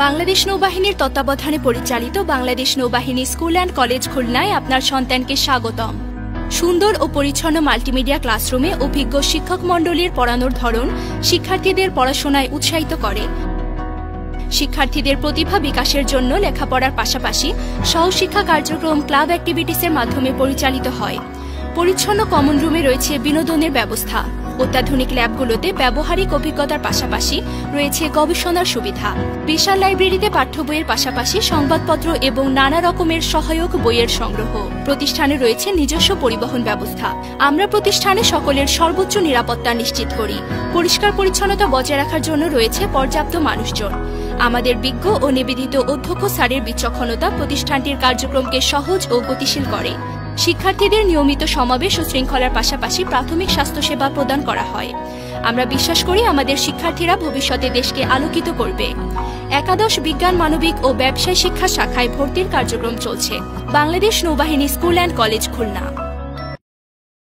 বাংলাদেশ নৌবাহিনীর তত্ত্বাবধানে পরিচালিত বাংলাদেশ নৌবাহিনী স্কুল অ্যান্ড কলেজ খুলনায় আপনার সন্তানকে স্বাগতম। সুন্দর ও পরিচ্ছন্ন মাল্টিমিডিয়া ক্লাসরুমে অভিজ্ঞ শিক্ষক মণ্ডলীর পড়ানোর ধরন শিক্ষার্থীদের পড়াশোনায় উৎসাহিত করে। শিক্ষার্থীদের প্রতিভা বিকাশের জন্য লেখাপড়ার পাশাপাশি সহশিক্ষা কার্যক্রম ক্লাব অ্যাক্টিভিটিসের মাধ্যমে পরিচালিত হয়। পরিচ্ছন্ন কমন রুমে রয়েছে বিনোদনের ব্যবস্থা। অত্যাধুনিক ল্যাবগুলোতে ব্যবহারিক অভিজ্ঞতার পাশাপাশি রয়েছে গবেষণার সুবিধা। বিশাল লাইব্রেরিতে পাঠ্য বইয়ের পাশাপাশি সংবাদপত্র এবং নানা রকমের সহায়ক বইয়ের সংগ্রহ। প্রতিষ্ঠানে রয়েছে নিজস্ব পরিবহন ব্যবস্থা। আমরা প্রতিষ্ঠানে সকলের সর্বোচ্চ নিরাপত্তা নিশ্চিত করি। পরিষ্কার পরিচ্ছন্নতা বজায় রাখার জন্য রয়েছে পর্যাপ্ত মানুষজন। আমাদের বিজ্ঞ ও নিবেদিত অধ্যক্ষ স্যারের বিচক্ষণতা প্রতিষ্ঠানটির কার্যক্রমকে সহজ ও গতিশীল করে। শিক্ষার্থীদের নিয়মিত সমাবেশ ও শৃঙ্খলার পাশাপাশি প্রাথমিক স্বাস্থ্যসেবা প্রদান করা হয়। আমরা বিশ্বাস করি আমাদের শিক্ষার্থীরা ভবিষ্যতে দেশকে আলোকিত করবে। একাদশ বিজ্ঞান, মানবিক ও ব্যবসায় শিক্ষা শাখায় ভর্তির কার্যক্রম চলছে। বাংলাদেশ নৌবাহিনী স্কুল অ্যান্ড কলেজ খুলনা।